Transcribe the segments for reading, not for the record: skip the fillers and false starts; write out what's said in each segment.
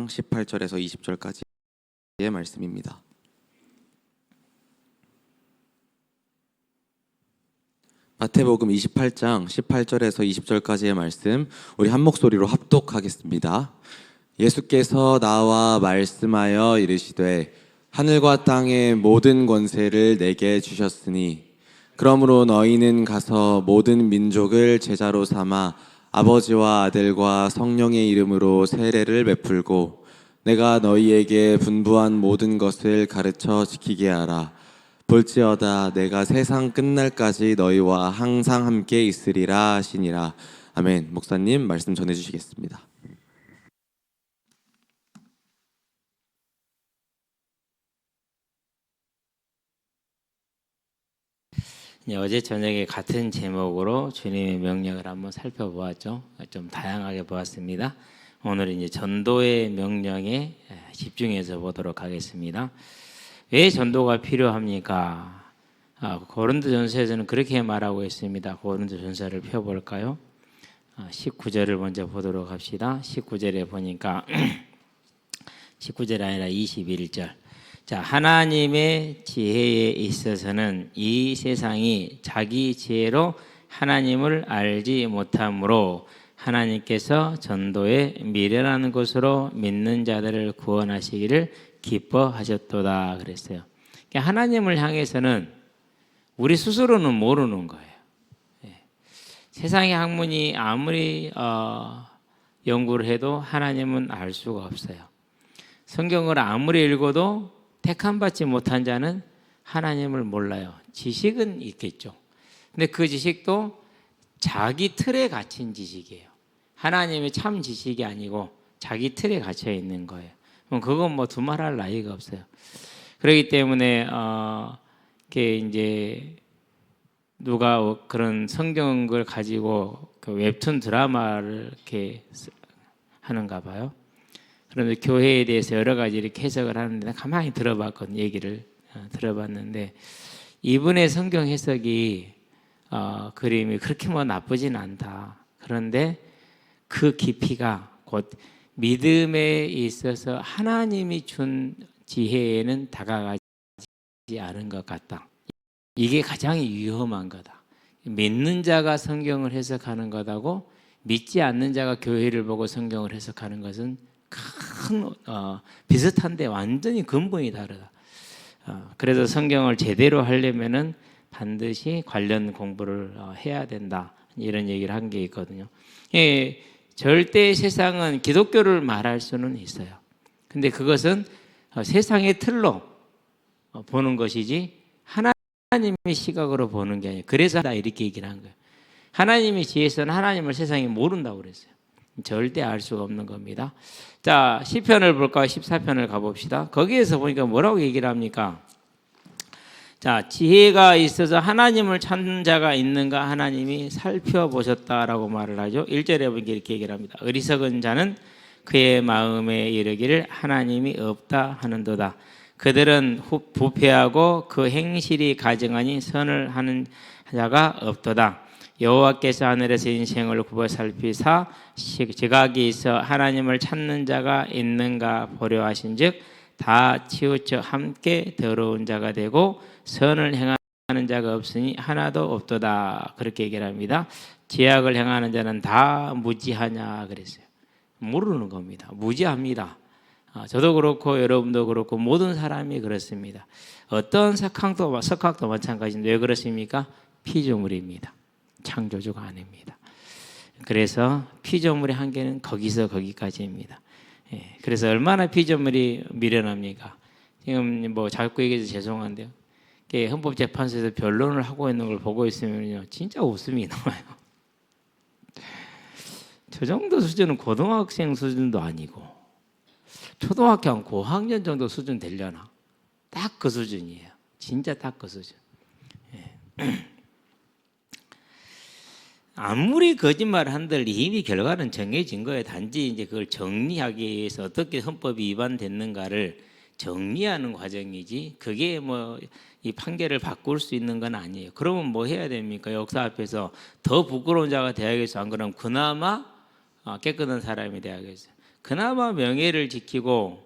18절에서 20절까지의 말씀입니다. 마태복음 28장 18절에서 20절까지의 말씀 우리 한 목소리로 합독하겠습니다. 예수께서 나와 말씀하여 이르시되 하늘과 땅의 모든 권세를 내게 주셨으니 그러므로 너희는 가서 모든 민족을 제자로 삼아 아버지와 아들과 성령의 이름으로 세례를 베풀고 내가 너희에게 분부한 모든 것을 가르쳐 지키게 하라. 볼지어다 내가 세상 끝날까지 너희와 항상 함께 있으리라 하시니라. 아멘. 목사님 말씀 전해주시겠습니다. 어제 저녁에 같은 제목으로 주님의 명령을 한번 살펴보았죠. 좀 다양하게 보았습니다. 오늘은 이제 전도의 명령에 집중해서 보도록 하겠습니다. 왜 전도가 필요합니까? 고린도전서에서는 그렇게 말하고 있습니다. 고린도전서를 펴볼까요? 19절을 먼저 보도록 합시다. 19절에 보니까 19절 아니라 21절. 자, 하나님의 지혜에 있어서는 이 세상이 자기 지혜로 하나님을 알지 못하므로 하나님께서 전도에 미련한 것으로 믿는 자들을 구원하시기를 기뻐하셨도다 그랬어요. 그러니까 하나님을 향해서는 우리 스스로는 모르는 거예요. 세상의 학문이 아무리 연구를 해도 하나님은 알 수가 없어요. 성경을 아무리 읽어도 택함받지 못한 자는 하나님을 몰라요. 지식은 있겠죠. 근데 그 지식도 자기 틀에 갇힌 지식이에요. 하나님의 참 지식이 아니고 자기 틀에 갇혀 있는 거예요. 그건 뭐 두말할 나위가 없어요. 그렇기 때문에 이렇게 이제 누가 그런 성경을 가지고 그 웹툰 드라마를 이렇게 하는가 봐요. 그런데 교회에 대해서 여러 가지 이렇게 해석을 하는데 가만히 들어봤거든요. 얘기를 들어봤는데 이분의 성경 해석이 그림이 그렇게 뭐 나쁘진 않다. 그런데 그 깊이가 곧 믿음에 있어서 하나님이 준 지혜에는 다가가지 않은 것 같다. 이게 가장 위험한 거다. 믿는 자가 성경을 해석하는 것하고 믿지 않는 자가 교회를 보고 성경을 해석하는 것은 큰 비슷한데 완전히 근본이 다르다. 그래서 성경을 제대로 하려면은 반드시 관련 공부를 해야 된다. 이런 얘기를 한 게 있거든요. 절대 세상은 기독교를 말할 수는 있어요. 근데 그것은 세상의 틀로 보는 것이지 하나님의 시각으로 보는 게 아니에요. 그래서 나 이렇게 얘기를 한 거예요. 하나님의 지혜에서는 하나님을 세상이 모른다고 그랬어요. 절대 알 수가 없는 겁니다. 자, 시편을 볼까요? 14편을 가봅시다. 거기에서 보니까 뭐라고 얘기를 합니까? 자, 지혜가 있어서 하나님을 찾는 자가 있는가 하나님이 살펴보셨다라고 말을 하죠. 1절에 보니까 이렇게 얘기를 합니다. 어리석은 자는 그의 마음에 이르기를 하나님이 없다 하는도다. 그들은 부패하고 그 행실이 가증하니 선을 하는 자가 없도다. 여호와께서 하늘에서 인생을 굽어 살피사 지각이 있어 하나님을 찾는 자가 있는가 보려 하신즉 다 치우쳐 함께 더러운 자가 되고 선을 행하는 자가 없으니 하나도 없도다. 그렇게 얘기를 합니다. 죄악을 행하는 자는 다 무지하냐 그랬어요. 모르는 겁니다. 무지합니다. 저도 그렇고 여러분도 그렇고 모든 사람이 그렇습니다. 어떤 석학도 마찬가지인데 왜 그렇습니까? 피조물입니다. 창조주가 아닙니다. 그래서 피조물의 한계는 거기서 거기까지입니다. 그래서 얼마나 피조물이 미련합니까? 지금 뭐 자꾸 얘기해서 죄송한데요. 헌법재판소에서 변론을 하고 있는 걸 보고 있으면요, 진짜 웃음이 나와요. 저 정도 수준은 고등학생 수준도 아니고 초등학교 한 고학년 정도 수준 되려나? 딱 그 수준이에요. 진짜 딱 그 수준. 아무리 거짓말을 한들 이미 결과는 정해진 거예요. 단지 이제 그걸 정리하기 위해서 어떻게 헌법이 위반됐는가를 정리하는 과정이지 그게 뭐 이 판결을 바꿀 수 있는 건 아니에요. 그러면 뭐 해야 됩니까? 역사 앞에서 더 부끄러운 자가 돼야겠어. 안 그러면 그나마 깨끗한 사람이 돼야겠어요. 그나마 명예를 지키고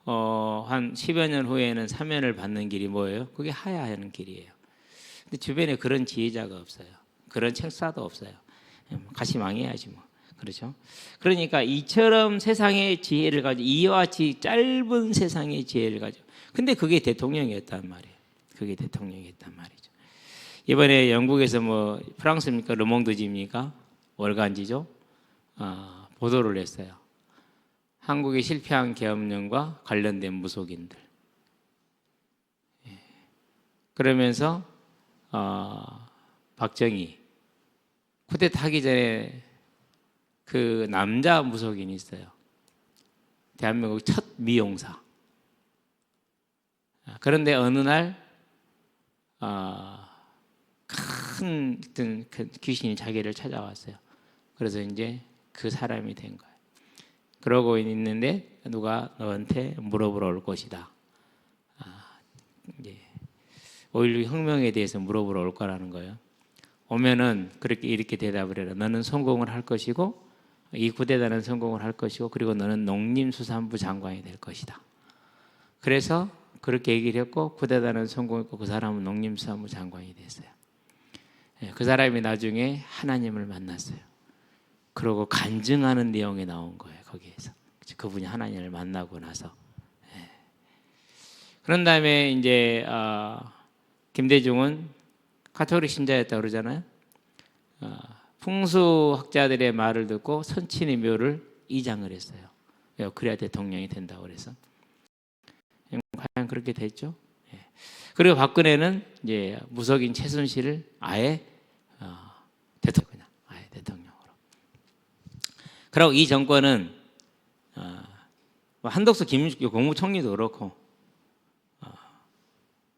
한 10여 년 후에는 사면을 받는 길이 뭐예요? 그게 하야하는 길이에요. 근데 주변에 그런 지혜자가 없어요. 그런 책사도 없어요. 같이 망해야지 뭐. 그렇죠? 그러니까 이처럼 세상의 지혜를 가지고 이와 같이 짧은 세상의 지혜를 가지고 근데 그게 대통령이었단 말이에요. 그게 대통령이었단 말이죠. 이번에 영국에서 뭐 프랑스입니까? 르몽드지입니까? 월간지죠. 보도를 했어요. 한국의 실패한 계엄령과 관련된 무속인들. 그러면서 박정희 쿠데타 하기 전에 그 남자 무속인이 있어요. 대한민국 첫 미용사. 그런데 어느 날 큰 귀신이 자기를 찾아왔어요. 그래서 이제 그 사람이 된 거예요. 그러고 있는데 누가 너한테 물어보러 올 것이다. 이제 5.16 혁명에 대해서 물어보러 올 거라는 거예요. 오면은 그렇게 이렇게 대답을 해라. 너는 성공을 할 것이고 이 쿠데타는 성공을 할 것이고 그리고 너는 농림수산부 장관이 될 것이다. 그래서 그렇게 얘기를 했고 쿠데타는 성공했고 그 사람은 농림수산부 장관이 됐어요. 그 사람이 나중에 하나님을 만났어요. 그러고 간증하는 내용이 나온 거예요. 거기에서 그분이 하나님을 만나고 나서 그런 다음에 이제 김대중은 가톨릭 신자였다고 그러잖아요. 풍수학자들의 말을 듣고 선친의 묘를 이장을 했어요. 그래야 대통령이 된다고 그래서 과연 그렇게 됐죠. 그리고 박근혜는 이제 무속인 최순실을 아예 대통령, 아예 대통령으로. 그리고 이 정권은 한덕수 김윤숙 국무총리도 그렇고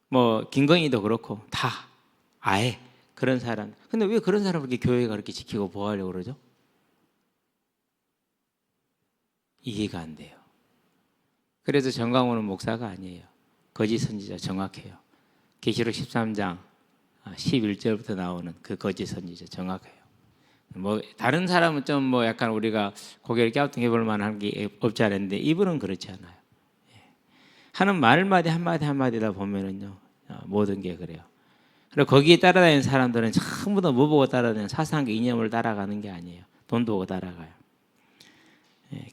뭐 김건희도 그렇고 다 아예 그런 사람. 근데 왜 그런 사람을 이렇게 교회가 그렇게 지키고 보호하려고 그러죠? 이해가 안 돼요. 그래서 정광훈은 목사가 아니에요. 거짓 선지자 정확해요. 계시록 13장 11절부터 나오는 그 거짓 선지자 정확해요. 뭐 다른 사람은 좀 뭐 약간 우리가 고개를 갸우뚱해 볼 만한 게 없지 않은데 이분은 그렇지 않아요. 하는 말마디 한마디다 보면은요 모든 게 그래요. 그리고 거기에 따라다니는 사람들은 전부 다 뭐 보고 따라다니는 사상과 이념을 따라가는 게 아니에요. 돈도 보고 따라가요.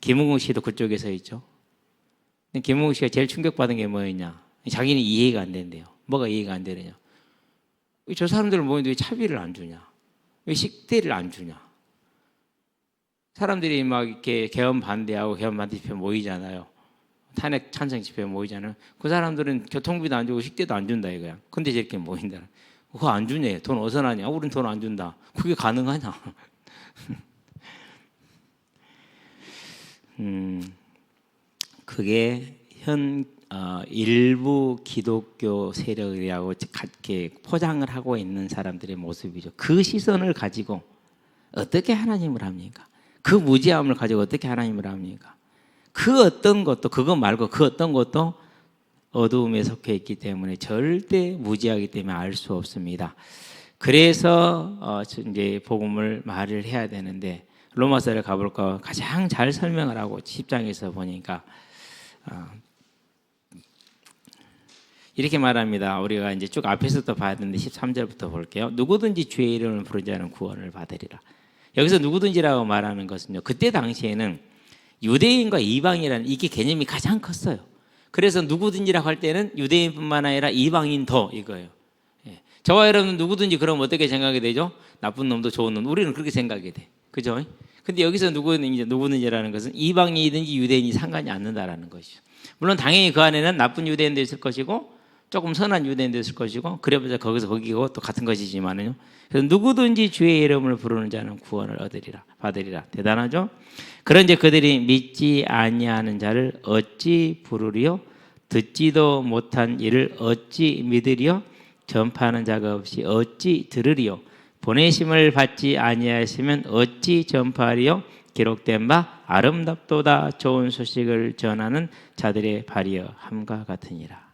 김웅국 씨도 그쪽에 서 있죠. 김웅국 씨가 제일 충격받은 게 뭐였냐? 자기는 이해가 안 된대요. 뭐가 이해가 안 되느냐? 저 사람들은 뭐인데 왜 차비를 안 주냐? 왜 식대를 안 주냐? 사람들이 막 이렇게 개헌 반대하고 개헌 반대 집회 모이잖아요. 탄핵 찬성 집회 모이잖아요. 그 사람들은 교통비도 안 주고 식대도 안 준다 이거야. 근데 저렇게 모인다. 그거 안 주냐? 돈 어디서 나냐? 우린 돈 안 준다. 그게 가능하냐? 그게 일부 기독교 세력이라고 이렇게 포장을 하고 있는 사람들의 모습이죠. 그 시선을 가지고 어떻게 하나님을 합니까? 그 무지함을 가지고 어떻게 하나님을 합니까? 그 어떤 것도 그거 말고 그 어떤 것도 어두움에 속해 있기 때문에 절대 무지하기 때문에 알 수 없습니다. 그래서 이제 복음을 말을 해야 되는데 로마서를 가볼까 가장 잘 설명을 하고 10장에서 보니까 이렇게 말합니다. 우리가 이제 쭉 앞에서부터 봐야 되는데 13절부터 볼게요. 누구든지 주의 이름을 부른 자는 구원을 받으리라. 여기서 누구든지라고 말하는 것은요. 그때 당시에는 유대인과 이방이라는 이게 개념이 가장 컸어요. 그래서 누구든지라고 할 때는 유대인뿐만 아니라 이방인도 이거예요. 저와 여러분은 누구든지 그럼 어떻게 생각이 되죠? 나쁜 놈도 좋은 놈. 우리는 그렇게 생각이 돼. 그죠? 근데 여기서 누구든지라는 것은 이방인이든지 유대인이 상관이 않는다라는 것이죠. 물론 당연히 그 안에는 나쁜 유대인도 있을 것이고 조금 선한 유대인도 있을 것이고 그래봐야 거기서 거기고 또 같은 것이지만은요. 그래서 누구든지 주의 이름을 부르는 자는 구원을 받으리라. 대단하죠? 그런데 그들이 믿지 아니하는 자를 어찌 부르리요? 듣지도 못한 이를 어찌 믿으리요? 전파하는 자가 없이 어찌 들으리요? 보내심을 받지 아니하시면 어찌 전파하리요? 기록된 바 아름답도다 좋은 소식을 전하는 자들의 발이여 함과 같으니라.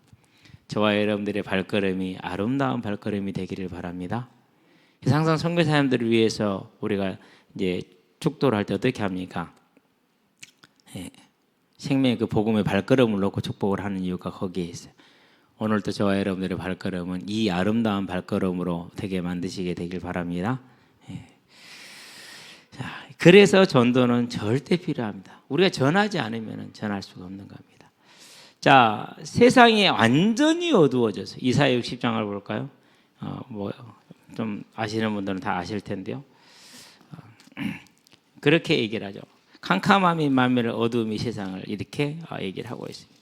저와 여러분들의 발걸음이 아름다운 발걸음이 되기를 바랍니다. 항상 선교사님들을 위해서 우리가 이제 축도를 할 때 어떻게 합니까? 생명의 그 복음의 발걸음을 놓고 축복을 하는 이유가 거기에 있어요. 오늘도 저와 여러분들의 발걸음은 이 아름다운 발걸음으로 되게 만드시게 되길 바랍니다. 자, 그래서 전도는 절대 필요합니다. 우리가 전하지 않으면 전할 수가 없는 겁니다. 자, 세상이 완전히 어두워져서 이사야 60장을 볼까요? 좀 아시는 분들은 다 아실 텐데요. 그렇게 얘기를 하죠. 캄캄함이 만민을, 어두움이 세상을, 이렇게 얘기를 하고 있습니다.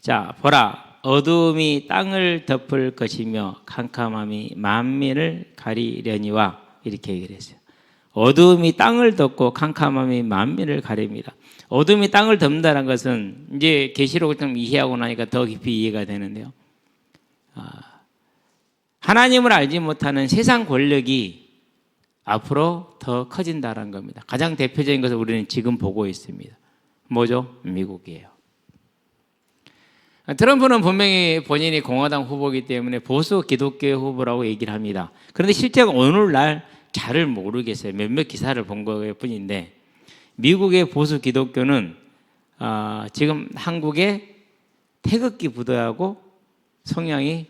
자, 보라, 어두움이 땅을 덮을 것이며 캄캄함이 만민을 가리려니와, 이렇게 얘기를 했어요. 어두움이 땅을 덮고 캄캄함이 만민을 가립니다. 어둠이 땅을 덮는다는 것은 이제 계시록을 좀 이해하고 나니까 더 깊이 이해가 되는데요. 하나님을 알지 못하는 세상 권력이 앞으로 더 커진다는 겁니다. 가장 대표적인 것을 우리는 지금 보고 있습니다. 뭐죠? 미국이에요. 트럼프는 분명히 본인이 공화당 후보이기 때문에 보수 기독교 후보라고 얘기를 합니다. 그런데 실제로 오늘날 잘을 모르겠어요. 몇몇 기사를 본 것 뿐인데 미국의 보수 기독교는 지금 한국의 태극기 부대하고 성향이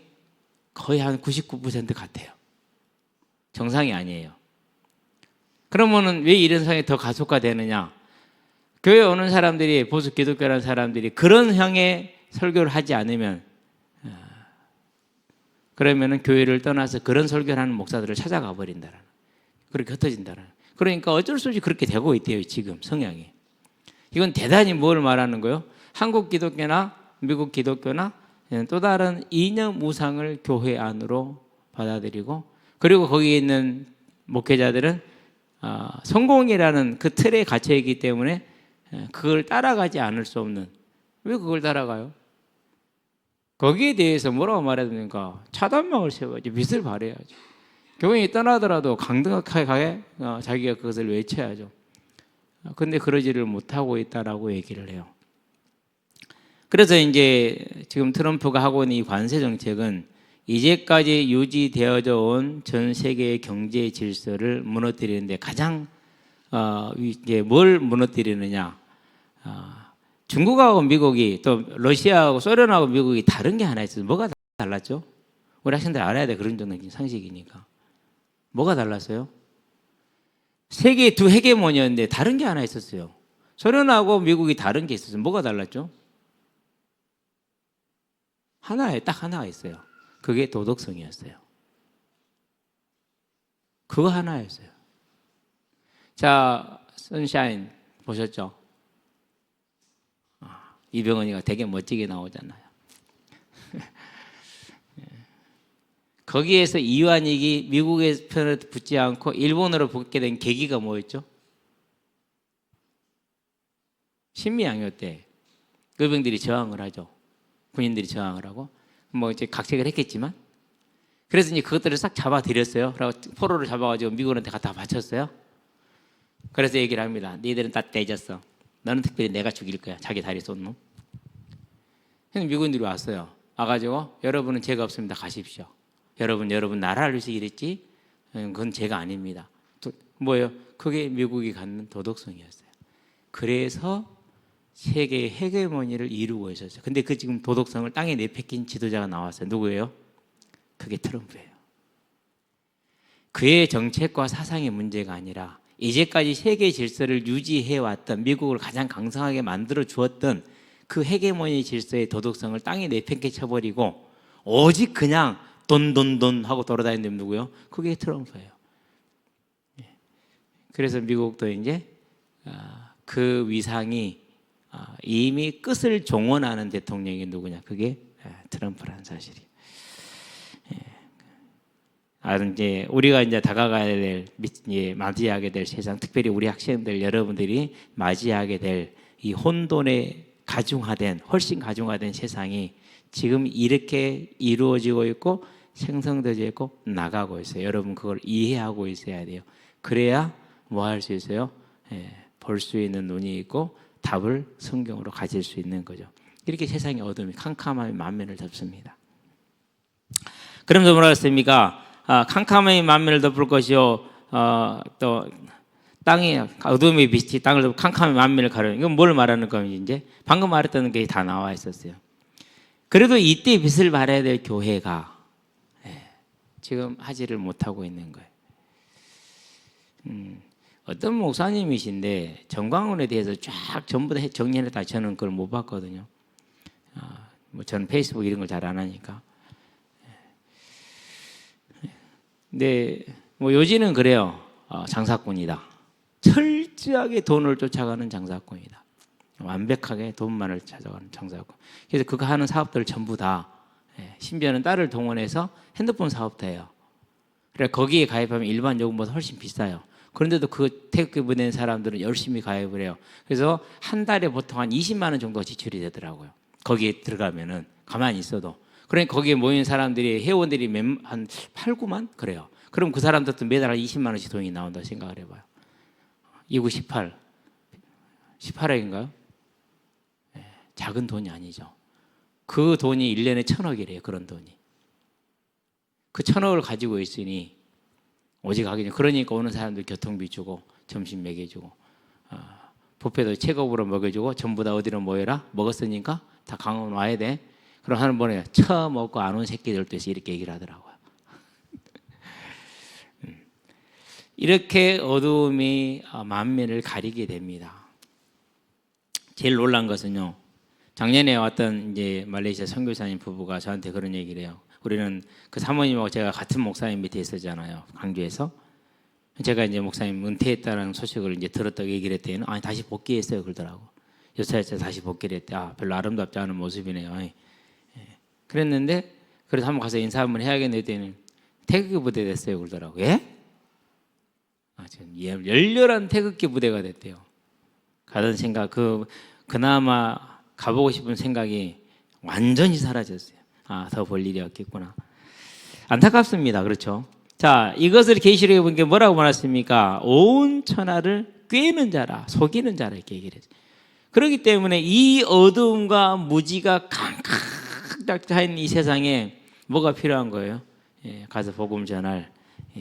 거의 한 99% 같아요. 정상이 아니에요. 그러면은 왜 이런 상황이 더 가속화되느냐? 교회 오는 사람들이, 보수 기독교라는 사람들이 그런 형의 설교를 하지 않으면, 그러면은 교회를 떠나서 그런 설교를 하는 목사들을 찾아가 버린다라는, 그렇게 흩어진다라는. 그러니까 어쩔 수 없이 그렇게 되고 있대요, 지금 성향이. 이건 대단히 뭘 말하는 거예요? 한국 기독교나 미국 기독교나 또 다른 이념 우상을 교회 안으로 받아들이고, 그리고 거기에 있는 목회자들은 성공이라는 그 틀에 갇혀 있기 때문에 그걸 따라가지 않을 수 없는. 왜 그걸 따라가요? 거기에 대해서 뭐라고 말해야 됩니까? 차단막을 세워야지, 빛을 발해야죠. 교인이 떠나더라도 강력하게 자기가 그것을 외쳐야죠. 근데 그러지를 못하고 있다라고 얘기를 해요. 그래서 이제 지금 트럼프가 하고 있는 이 관세 정책은 이제까지 유지되어져 온 전 세계의 경제 질서를 무너뜨리는데 가장 이제 뭘 무너뜨리느냐? 중국하고 미국이, 또 러시아하고 소련하고 미국이 다른 게 하나 있어요. 뭐가 달랐죠? 우리 학생들 알아야 돼. 그런 정도 상식이니까. 뭐가 달랐어요? 세계 두 헤게모니였는데 다른 게 하나 있었어요. 소련하고 미국이 다른 게 있었어요. 뭐가 달랐죠? 딱 하나가 있어요. 그게 도덕성이었어요. 그거 하나였어요. 자, 선샤인 보셨죠? 이병헌이가 되게 멋지게 나오잖아요. 거기에서 이완익이 미국의 편을 붙지 않고 일본으로 붙게 된 계기가 뭐였죠? 신미양요 때 의병들이 저항을 하죠. 군인들이 저항을 하고 뭐 이제 각색을 했겠지만, 그래서 이제 그것들을 싹 잡아들였어요. 그리고 포로를 잡아가지고 미국한테 갖다 바쳤어요. 그래서 얘기를 합니다. 너희들은 다 떼졌어. 너는 특별히 내가 죽일 거야. 자기 다리 쏜 놈. 그래서 미군들이 왔어요. 와가지고 여러분은 죄가 없습니다. 가십시오. 여러분 나라를 위해서 이랬지 그건 죄가 아닙니다. 뭐예요? 그게 미국이 갖는 도덕성이었어요. 그래서 세계의 헤게모니를 이루고 있었어요. 근데 그 지금 도덕성을 땅에 내팽긴 지도자가 나왔어요. 누구예요? 그게 트럼프예요. 그의 정책과 사상의 문제가 아니라 이제까지 세계 질서를 유지해왔던, 미국을 가장 강성하게 만들어 주었던 그 헤게모니 질서의 도덕성을 땅에 내팽개 쳐버리고 오직 그냥 돈 하고 돌아다니는 놈 누구요? 그게 트럼프예요. 그래서 미국도 이제 그 위상이 이미 끝을 종언하는 대통령이 누구냐? 그게 트럼프라는 사실이. 이제 우리가 이제 다가가야 될, 맞이하게 될 세상, 특별히 우리 학생들 여러분들이 맞이하게 될 이 혼돈의 가중화된, 훨씬 가중화된 세상이 지금 이렇게 이루어지고 있고 생성되어 있고 나가고 있어요. 여러분 그걸 이해하고 있어야 돼요. 그래야 뭐 할 수 있어요? 볼 수 있는 눈이 있고 답을 성경으로 가질 수 있는 거죠. 이렇게 세상의 어둠이, 캄캄함이 만면을 덮습니다. 그러면서 뭐라 했습니까? 캄캄함이 만면을 덮을 것이요, 또 땅이 어둠의 빛이 땅을 캄캄한 만민을 가르는 이건 뭘 말하는 겁니까? 이제 방금 말했던 게 다 나와 있었어요. 그래도 이때 빛을 발해야 될 교회가 지금 하지를 못하고 있는 거예요. 어떤 목사님이신데 정광훈에 대해서 쫙 전부 다 정리했다. 저는 그걸 못 봤거든요. 뭐 저는 페이스북 이런 걸 잘 안 하니까. 근데 뭐 요지는 그래요. 장사꾼이다. 철저하게 돈을 쫓아가는 장사꾼이다. 완벽하게 돈만을 찾아가는 장사꾼. 그래서 그거 하는 사업들 전부 다 심지어는 딸을 동원해서 핸드폰 사업도 해요. 그래 거기에 가입하면 일반 요금보다 훨씬 비싸요. 그런데도 그 태극기 보낸 사람들은 열심히 가입을 해요. 그래서 한 달에 보통 한 20만 원 정도 지출이 되더라고요. 거기에 들어가면은 가만히 있어도. 그러니까 거기에 모인 사람들이 회원들이 한 8, 9만 그래요. 그럼 그 사람들도 매달 한 20만 원씩 돈이 나온다 생각을 해봐요. 29, 18, 18억인가요? 작은 돈이 아니죠. 그 돈이 1년에 1,000억이래요. 그런 돈이. 그 1,000억을 가지고 있으니 오직 하긴 그러니까 오는 사람들 교통비 주고 점심 먹여주고 뷔페도 체급으로 먹여주고 전부 다 어디로 모여라 먹었으니까 다 강원 와야 돼. 그럼 하는 번에 처먹고 안 온 새끼들도 있어 이렇게 얘기를 하더라고요. 이렇게 어두움이 만민을 가리게 됩니다. 제일 놀란 것은요. 작년에 왔던 이제 말레이시아 선교사님 부부가 저한테 그런 얘기를 해요. 우리는 그 사모님하고 제가 같은 목사님 밑에 있었잖아요. 광주에서. 제가 이제 목사님 은퇴했다는 소식을 이제 들었다고 얘기를 했더니 아니 다시 복귀했어요 그러더라고. 6살째 다시 복귀를 했대. 별로 아름답지 않은 모습이네요. 그랬는데 그래서 한번 가서 인사 한번 해야겠네 했더니 태극기 부대 됐어요 그러더라고. 예? 지금 열렬한 태극기 부대가 됐대요. 가던 생각 그나마 가보고 싶은 생각이 완전히 사라졌어요. 더 볼 일이 없겠구나. 안타깝습니다. 그렇죠? 자, 이것을 계시록에 본 게 뭐라고 말했습니까? 온 천하를 꿰는 자라, 속이는 자라 이렇게 얘기를 했어요. 그렇기 때문에 이 어두움과 무지가 강강딱 차인 이 세상에 뭐가 필요한 거예요? 가서 복음 전할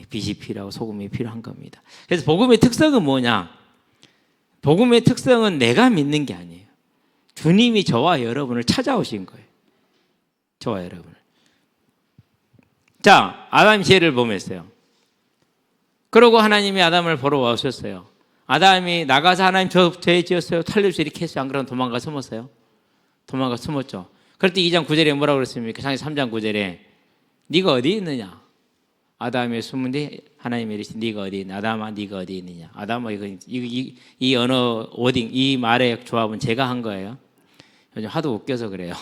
빛이 필요하고 소금이 필요한 겁니다. 그래서 복음의 특성은 뭐냐? 복음의 특성은 내가 믿는 게 아니에요. 주님이 저와 여러분을 찾아오신 거예요. 저와 여러분을. 자, 아담이 죄를 범했어요. 그러고 하나님이 아담을 보러 오셨어요. 아담이 나가서 하나님 저 죄 지었어요. 탈립스 이렇게 했어요. 안 그러면 도망가 숨었어요. 도망가 숨었죠. 그럴 때 2장 9절에 뭐라고 그랬습니까? 창세기 3장 9절에 네가 어디 있느냐? 아담이 숨은데 하나님이 이르시되 네가 어디 있느냐? 아담아 네가 어디 있느냐? 아담아 이 언어 워딩 이 말의 조합은 제가 한 거예요. 요즘 하도 웃겨서 그래요.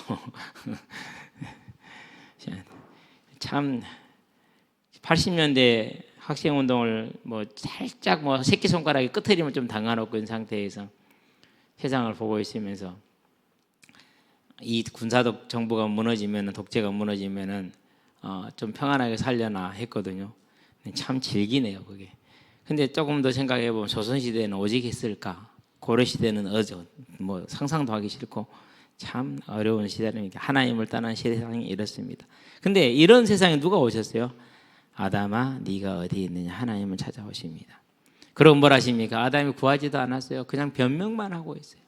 참 80년대 학생운동을 뭐 살짝 뭐 새끼손가락에 끄트리면 좀 당해놓고 있는 상태에서 세상을 보고 있으면서 이 군사독 정부가 무너지면 독재가 무너지면은 좀 평안하게 살려나 했거든요. 참 즐기네요 그게. 근데 조금 더 생각해 보면 조선시대는 오직 했을까? 고려시대는 뭐 상상도 하기 싫고 참 어려운 시대라니까 하나님을 떠난 세상이 이렇습니다. 근데 이런 세상에 누가 오셨어요? 아담아 네가 어디 있느냐? 하나님을 찾아오십니다. 그럼 뭘 하십니까? 아담이 구하지도 않았어요. 그냥 변명만 하고 있어요.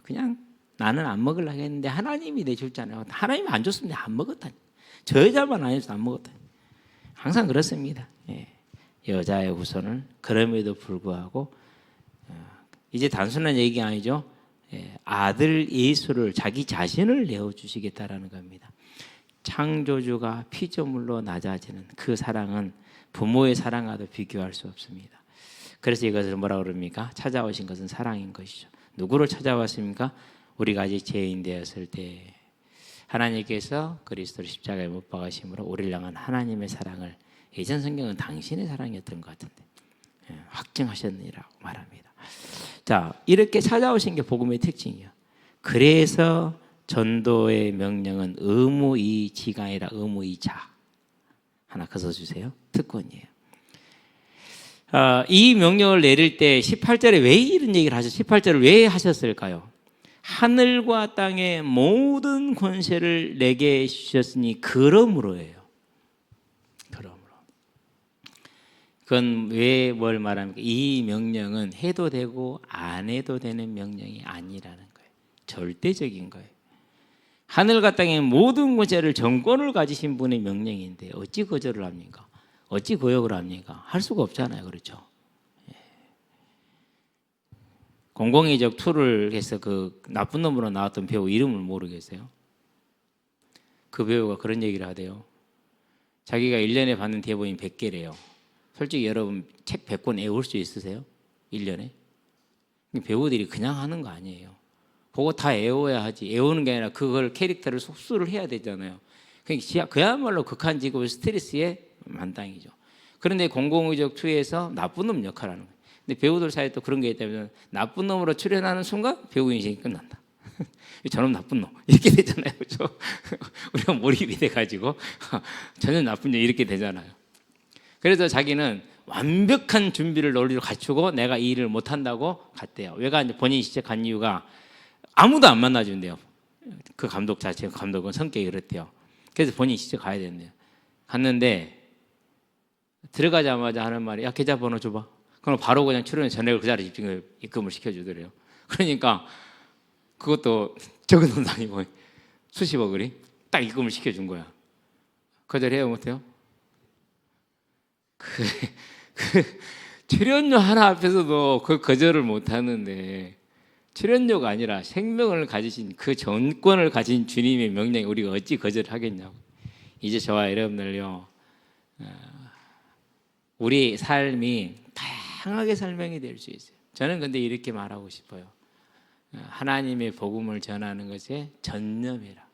그냥 나는 안 먹으려고 했는데 하나님이 내줬잖아요. 하나님이 안 줬으면 안 먹었다니. 저 여자만 안 해서 안 먹었다니. 항상 그렇습니다. 여자의 후손은 그럼에도 불구하고 이제 단순한 얘기 아니죠. 아들 예수를 자기 자신을 내어주시겠다라는 겁니다. 창조주가 피조물로 낮아지는 그 사랑은 부모의 사랑과도 비교할 수 없습니다. 그래서 이것을 뭐라고 그럽니까? 찾아오신 것은 사랑인 것이죠. 누구를 찾아왔습니까? 우리가 아직 죄인 되었을 때 하나님께서 그리스도를 십자가에 못 박으심으로 우리를 향한 하나님의 사랑을 예전 성경은 당신의 사랑이었던 것 같은데 확증하셨느니라고 말합니다. 자, 이렇게 찾아오신 게 복음의 특징이에요. 그래서 전도의 명령은 의무이지가 아니라 의무이자. 하나 써주세요. 특권이에요. 이 명령을 내릴 때 18절에 왜 이런 얘기를 하셨어요? 18절을 왜 하셨을까요? 하늘과 땅의 모든 권세를 내게 주셨으니 그러므로예요. 그러므로. 그건 왜 뭘 말합니까? 이 명령은 해도 되고 안 해도 되는 명령이 아니라는 거예요. 절대적인 거예요. 하늘과 땅의 모든 권세를 정권을 가지신 분의 명령인데 어찌 거절을 합니까? 어찌 거역을 합니까? 할 수가 없잖아요. 그렇죠? 공공의적 2를 해서 그 나쁜 놈으로 나왔던 배우 이름을 모르겠어요. 그 배우가 그런 얘기를 하대요. 자기가 1년에 받는 대본이 100개래요. 솔직히 여러분 책 100권 외울 수 있으세요? 1년에? 배우들이 그냥 하는 거 아니에요. 그거 다 외워야 하지. 외우는 게 아니라 그걸 캐릭터를 속수를 해야 되잖아요. 그야말로 극한 직업의 스트레스의 만땅이죠. 그런데 공공의적 2에서 나쁜 놈 역할을 하는 거예요. 근데 배우들 사이에 또 그런 게 있다면 나쁜 놈으로 출연하는 순간 배우 인생이 끝난다. 저놈 나쁜 놈 이렇게 되잖아요. 그렇죠? 우리가 몰입이 돼가지고 저는 나쁜 놈 이렇게 되잖아요. 그래서 자기는 완벽한 준비를 논리로 갖추고 내가 이 일을 못한다고 갔대요. 왜가 본인이 직접 간 이유가 아무도 안 만나준대요. 그 감독 자체, 감독은 성격이 그렇대요. 그래서 본인이 직접 가야 된대요. 갔는데 들어가자마자 하는 말이 야 계좌번호 줘봐. 그럼 바로 그냥 출연 전액을 그 자리에 입금을 시켜주더래요. 그러니까 그것도 적은 돈도 아니고 수십억을 딱 입금을 시켜준 거야. 거절해요 못해요? 그 출연료 하나 앞에서도 그 거절을 못하는데 출연료가 아니라 생명을 가지신 그 전권을 가진 주님의 명령에 우리가 어찌 거절하겠냐고. 이제 저와 여러분들요, 우리 삶이 다양하게 설명이 될 수 있어요. 저는 근데 이렇게 말하고 싶어요. 하나님의 복음을 전하는 것에 전념해라.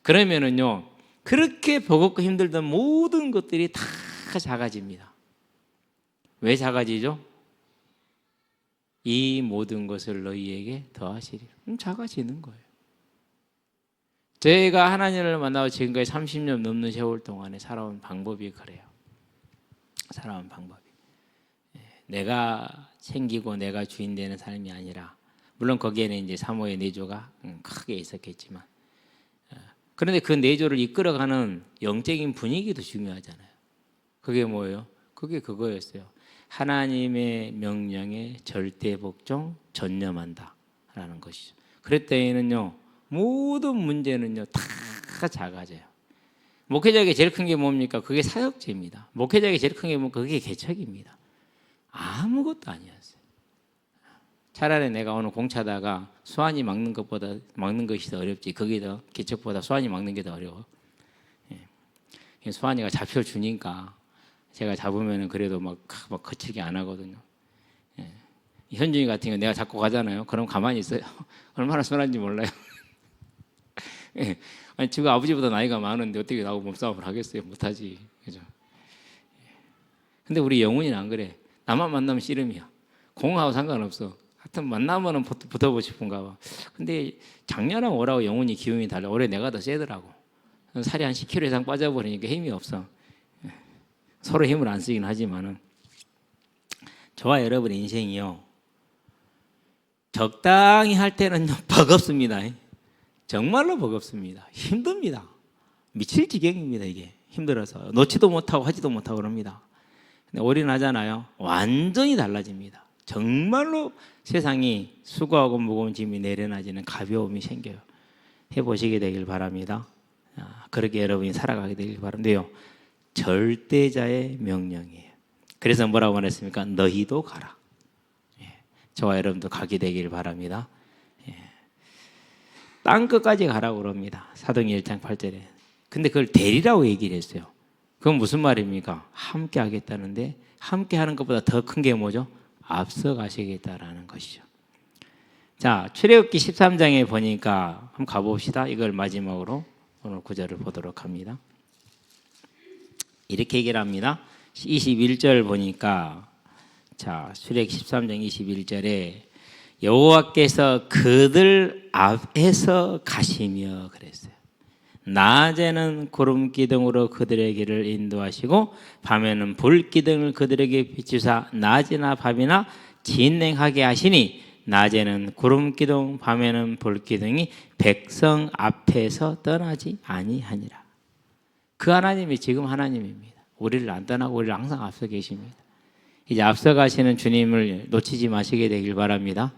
그러면은요, 그렇게 버겁고 힘들던 모든 것들이 다 작아집니다. 왜 작아지죠? 이 모든 것을 너희에게 더하시리라. 작아지는 거예요. 제가 하나님을 만나고 지금까지 30년 넘는 세월 동안에 살아온 방법이 그래요. 살아온 방법이. 내가 챙기고 내가 주인 되는 삶이 아니라, 물론 거기에는 이제 사모의 내조가 크게 있었겠지만, 그런데 그 내조를 이끌어가는 영적인 분위기도 중요하잖아요. 그게 뭐예요? 그게 그거였어요. 하나님의 명령에 절대 복종, 전념한다라는 것이죠. 그랬더니는요, 모든 문제는요 다 작아져요. 목회자에게 제일 큰 게 뭡니까? 그게 사역제입니다. 목회자에게 제일 큰 게 뭡니까? 그게 개척입니다. 아무것도 아니었어요. 차라리 내가 오늘 공차다가 수완이 막는 것이 더 어렵지. 그게 더 개척보다 수완이 막는 게 더 어려워. 수완이가 잡혀주니까 제가 잡으면은 그래도 막 거칠게 안 하거든요. 현준이 같은 경우 내가 잡고 가잖아요. 그럼 가만히 있어요. 얼마나 순한지 몰라요. 아니, 지금 아버지보다 나이가 많은데 어떻게 나하고 몸싸움을 하겠어요? 못하지. 그죠? 근데 우리 영훈이는 안 그래. 나만 만나면 씨름이야. 공하고 상관없어. 하여튼 만나면은 붙어보고 싶은가 봐. 근데 작년하고 올하고 영훈이 기운이 달라. 올해 내가 더 세더라고. 살이 한 10kg 이상 빠져버리니까 힘이 없어. 서로 힘을 안 쓰긴 하지만은, 저와 여러분의 인생이요, 적당히 할 때는 버겁습니다. 정말로 버겁습니다. 힘듭니다. 미칠 지경입니다. 이게 힘들어서 놓지도 못하고 하지도 못하고 그럽니다. 근데 올인하잖아요, 완전히 달라집니다. 정말로 세상이 수고하고 무거운 짐이 내려놔지는 가벼움이 생겨요. 해보시게 되길 바랍니다. 그렇게 여러분이 살아가게 되길 바란데요, 절대자의 명령이에요. 그래서 뭐라고 말했습니까? 너희도 가라. 저와 여러분도 가게 되길 바랍니다. 땅 끝까지 가라고 그럽니다. 사도행 1장 8절에. 근데 그걸 대리라고 얘기를 했어요. 그건 무슨 말입니까? 함께 하겠다는데, 함께 하는 것보다 더 큰 게 뭐죠? 앞서 가시겠다라는 것이죠. 자, 출애굽기 13장에 보니까 한번 가봅시다. 이걸 마지막으로 오늘 구절을 보도록 합니다. 이렇게 얘기를 합니다. 21절 보니까, 자, 출애굽기 13장 21절에 여호와께서 그들 앞에서 가시며 그랬어요. 낮에는 구름 기둥으로 그들의 길을 인도하시고 밤에는 불 기둥을 그들에게 비추사 낮이나 밤이나 진행하게 하시니, 낮에는 구름 기둥 밤에는 불 기둥이 백성 앞에서 떠나지 아니하니라. 그 하나님이 지금 하나님입니다. 우리를 안 떠나고 우리를 항상 앞서 계십니다. 이제 앞서가시는 주님을 놓치지 마시게 되길 바랍니다.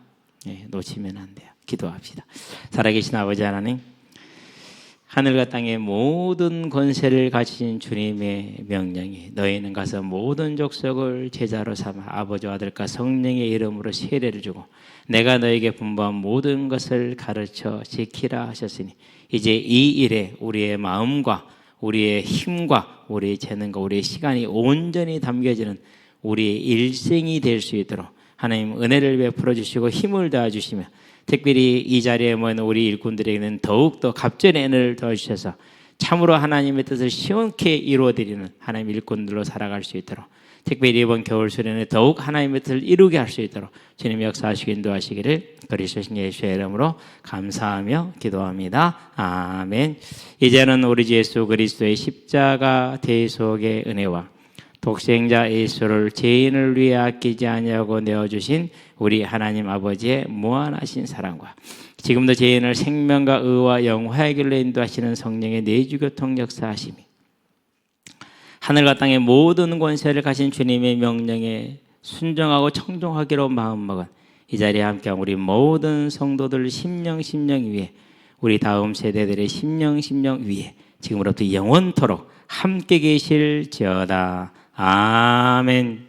놓치면 안 돼요. 기도합시다. 살아계신 아버지 하나님, 하늘과 땅의 모든 권세를 가지신 주님의 명령이 너희는 가서 모든 족속을 제자로 삼아 아버지와 아들과 성령의 이름으로 세례를 주고 내가 너에게 분부한 모든 것을 가르쳐 지키라 하셨으니 이제 이 일에 우리의 마음과 우리의 힘과 우리의 재능과 우리의 시간이 온전히 담겨지는 우리의 일생이 될 수 있도록 하나님 은혜를 베풀어 주시고 힘을 더해 주시며 특별히 이 자리에 모인 우리 일꾼들에게는 더욱더 갑절의 은혜를 더해주셔서 참으로 하나님의 뜻을 시원케 이루어드리는 하나님 일꾼들로 살아갈 수 있도록 특별히 이번 겨울 수련회 더욱 하나님의 뜻을 이루게 할 수 있도록 주님 역사하시기 인도하시기를 그리스도 신 예수의 이름으로 감사하며 기도합니다. 아멘. 이제는 우리 주 예수 그리스도의 십자가 대속의 은혜와 독생자 예수를 죄인을 위해 아끼지 아니하고 내어주신 우리 하나님 아버지의 무한하신 사랑과 지금도 죄인을 생명과 의와 영화의 길로 인도하시는 성령의 내주교통 역사하심이 하늘과 땅의 모든 권세를 가진 주님의 명령에 순종하고 청종하기로 마음먹은 이 자리에 함께한 우리 모든 성도들 심령 위에 우리 다음 세대들의 심령 위에 지금으로부터 영원토록 함께 계실지어다. 아멘.